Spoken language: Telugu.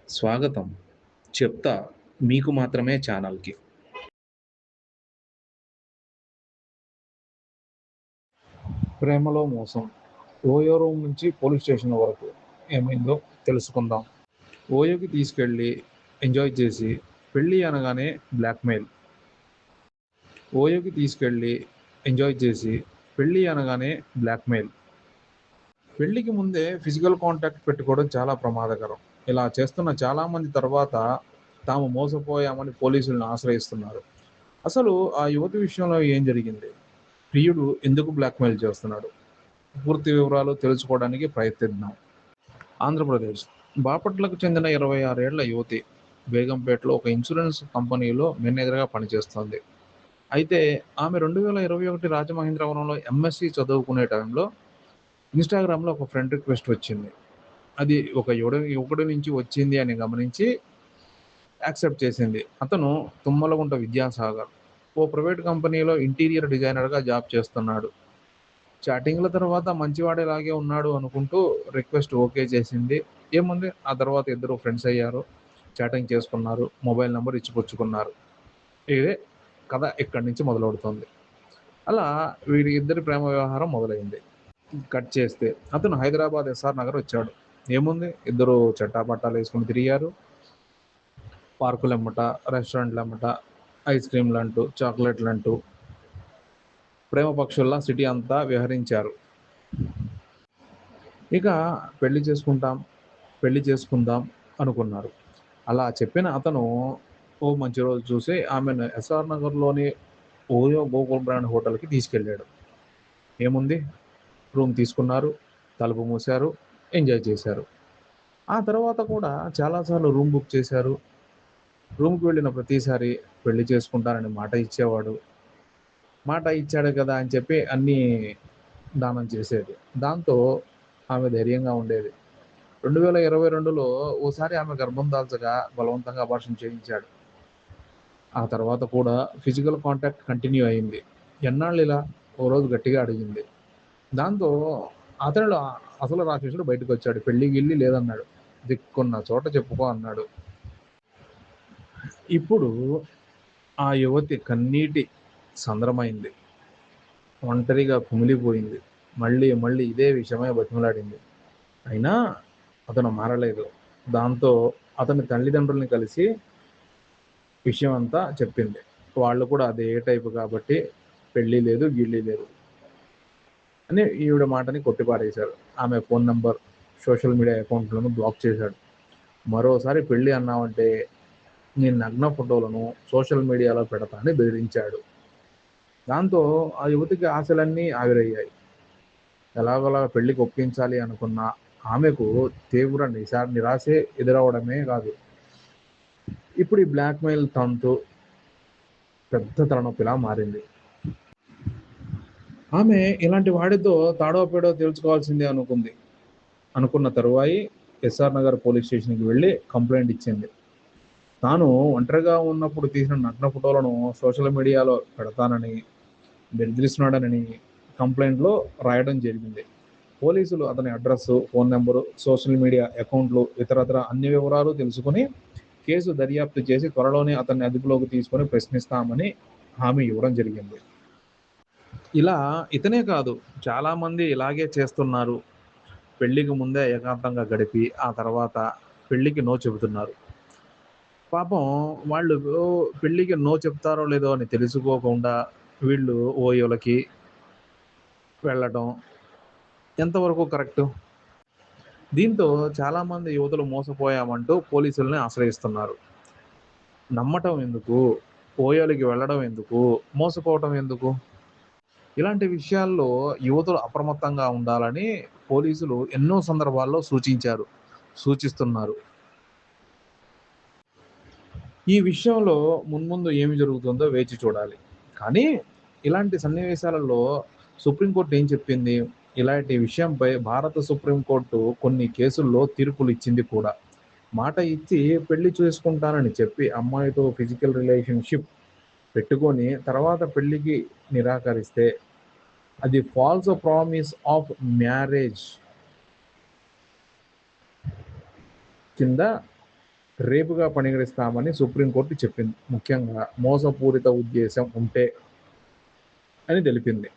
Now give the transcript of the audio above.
స్వాగతం. చెప్తా మీకు మాత్రమే ఛానల్‌కి. ప్రేమలో మోసం. ఓయో రూమ్ నుంచి పోలీస్ స్టేషన్ వరకు ఏమైందో తెలుసుకుందాం. ఓయోకి తీసుకెళ్ళి ఎంజాయ్ చేసి పెళ్లి అనగానే బ్లాక్‌మెయిల్. ఓయోకి తీసుకెళ్ళి ఎంజాయ్ చేసి పెళ్లి అనగానే బ్లాక్‌మెయిల్. పెళ్లికి ముందే ఫిజికల్ కాంటాక్ట్ పెట్టుకోవడం చాలా ప్రమాదకరం. ఇలా చేస్తున్న చాలామంది తర్వాత తాము మోసపోయామని పోలీసులను ఆశ్రయిస్తున్నారు. అసలు ఆ యువతి విషయంలో ఏం జరిగింది? ప్రియుడు ఎందుకు బ్లాక్‌మెయిల్ చేస్తున్నాడు? పూర్తి వివరాలు తెలుసుకోవడానికి ప్రయత్నిద్దాం. ఆంధ్రప్రదేశ్ బాపట్లకు చెందిన 26 ఏళ్ల యువతి బేగంపేటలో ఒక ఇన్సూరెన్స్ కంపెనీలో మేనేజర్‌గా పనిచేస్తోంది. అయితే ఆమె 2021 రాజమహేంద్రవరంలో ఎంఎస్‌సి చదువుకునే టైంలో ఇన్‌స్టాగ్రామ్‌లో ఒక ఫ్రెండ్ రిక్వెస్ట్ వచ్చింది. అది ఒక యువకుడి నుంచి వచ్చింది అని గమనించి యాక్సెప్ట్ చేసింది. అతను తుమ్మలగుంట విద్యాసాగర్. ఓ ప్రైవేట్ కంపెనీలో ఇంటీరియర్ డిజైనర్‌గా జాబ్ చేస్తున్నాడు. చాటింగ్‌ల తర్వాత మంచివాడేలాగే ఉన్నాడు అనుకుంటూ రిక్వెస్ట్ ఓకే చేసింది. ఏముంది ఆ తర్వాత ఇద్దరు ఫ్రెండ్స్ అయ్యారు. చాటింగ్ చేసుకున్నారు. మొబైల్ నంబర్ ఇచ్చిపుచ్చుకున్నారు. ఇదే కథ ఇక్కడి నుంచి మొదలవుతుంది. అలా వీరి ఇద్దరి ప్రేమ వ్యవహారం మొదలైంది. కట్ చేస్తే అతను హైదరాబాద్ ఎస్ఆర్ నగర్ వచ్చాడు. ఏముంది ఇద్దరు చట్టాపట్టాలేసుకొని తిరిగారు. పార్కులెమ్మట, రెస్టారెంట్‌లెమ్మట, ఐస్ క్రీమ్‌లంటూ, చాక్లెట్‌లంటూ ప్రేమ పక్షుల్లా సిటీ అంతా విహరించారు. ఇక పెళ్లి చేసుకుంటాం, పెళ్లి చేసుకుందాం అనుకున్నారు. అలా చెప్పిన అతను ఓ మంచి రోజు చూసి ఆమెను ఎస్ఆర్ నగర్‌లోని ఓయో గోకుల్ బ్రాండ్ హోటల్‌కి తీసుకెళ్ళాడు. ఏముంది రూమ్ తీసుకున్నారు, తలుపు మూసారు, ఎంజాయ్ చేశారు. ఆ తర్వాత కూడా చాలా సార్లు రూమ్ బుక్ చేశారు. రూమ్‌కి వెళ్ళిన ప్రతిసారి పెళ్లి చేసుకుంటానని మాట ఇచ్చేవాడు. మాట ఇచ్చాడు కదా అని చెప్పి అన్నీ దానం చేసేది. దాంతో ఆమె ధైర్యంగా ఉండేది. 2022లో ఓసారి ఆమె గర్భం దాల్చగా బలవంతంగా అబార్షన్ చేయించాడు. ఆ తర్వాత కూడా ఫిజికల్ కాంటాక్ట్ కంటిన్యూ అయింది. ఎన్నాళ్ళిలా? ఓ రోజు గట్టిగా అడిగింది. దాంతో అతనిలో అసలు రాక్షసుడు బయటకొచ్చాడు. పెళ్లి గిల్లి లేదన్నాడు. దిక్కున్న చోట చెప్పుకో అన్నాడు. ఇప్పుడు ఆ యువతి కన్నీటి సంద్రమైంది. ఒంటరిగా కుమిలిపోయింది. మళ్ళీ మళ్ళీ ఇదే విషయమై బతిమిలాడింది. అయినా అతను మారలేదు. దాంతో అతని తల్లిదండ్రుల్ని కలిసి విషయం అంతా చెప్పింది. వాళ్ళు కూడా అదే టైపు కాబట్టి పెళ్లి లేదు, గిల్లి లేదు అని ఈవిడ మాటని కొట్టిపారేశారు. ఆమె ఫోన్ నంబర్, సోషల్ మీడియా అకౌంట్‌లను బ్లాక్ చేశాడు. మరోసారి పెళ్లి అన్నావంటే నీ నగ్న ఫోటోలను సోషల్ మీడియాలో పెడతా అని బెదిరించాడు. దాంతో ఆ యువతికి ఆశలన్నీ ఆవిరయ్యాయి. ఎలాగోలా పెళ్లికి ఒప్పించాలి అనుకున్న ఆమెకు తీవ్ర నిరాశే ఎదురవ్వడమే కాదు, ఇప్పుడు ఈ బ్లాక్‌మెయిల్ తంతు పెద్ద తలనొప్పిలా మారింది. ఆమె ఇలాంటి వాడితో తాడో పేడో తేల్చుకోవాల్సిందే అనుకుంది. అనుకున్న తరువాయి ఎస్ఆర్ నగర్ పోలీస్ స్టేషన్‌కి వెళ్లి కంప్లెయింట్ ఇచ్చింది. తాను ఒంటరిగా ఉన్నప్పుడు తీసిన నగ్న ఫోటోలను సోషల్ మీడియాలో పెడతానని, బెదిరిస్తున్నాడనని కంప్లెయింట్‌లో రాయడం జరిగింది. పోలీసులు అతని address, phone number, social media అకౌంట్లు ఇతరత్రా అన్ని వివరాలు తెలుసుకొని కేసు దర్యాప్తు చేసి త్వరలోనే అతన్ని అదుపులోకి తీసుకొని ప్రశ్నిస్తామని హామీ ఇవ్వడం జరిగింది. ఇలా ఇతనే కాదు చాలామంది ఇలాగే చేస్తున్నారు. పెళ్ళికి ముందే ఏకాంతంగా గడిపి ఆ తర్వాత పెళ్ళికి నో చెబుతున్నారు. పాపం వాళ్ళు పెళ్ళికి నో చెప్తారో లేదో అని తెలుసుకోకుండా వీళ్ళు ఓయోలకి వెళ్ళడం ఎంతవరకు కరెక్టు? దీంతో చాలామంది యువతులు మోసపోయామంటూ పోలీసుల్ని ఆశ్రయిస్తున్నారు. నమ్మటం ఎందుకు? ఓయోలకి వెళ్ళడం ఎందుకు? మోసపోవటం ఎందుకు? ఇలాంటి విషయాల్లో యువతులు అప్రమత్తంగా ఉండాలని పోలీసులు ఎన్నో సందర్భాల్లో సూచిస్తున్నారు. ఈ విషయంలో మున్ముందు ఏమి జరుగుతుందో వేచి చూడాలి. కానీ ఇలాంటి సన్నివేశాలలో సుప్రీంకోర్టు ఏం చెప్పింది? ఇలాంటి విషయంపై భారత సుప్రీంకోర్టు కొన్ని కేసుల్లో తీర్పులిచ్చింది కూడా. మాట ఇచ్చి పెళ్లి చేసుకుంటానని చెప్పి అమ్మాయితో ఫిజికల్ రిలేషన్‌షిప్ పెట్టుకొని తర్వాత పెళ్ళికి నిరాకరిస్తే అది ఫాల్స్ ప్రామిస్ ఆఫ్ మ్యారేజ్ కింద రేపుగా పరిగణిస్తామని సుప్రీంకోర్టు చెప్పింది. ముఖ్యంగా మోసపూరిత ఉద్దేశం ఉంటే అని తెలిపింది.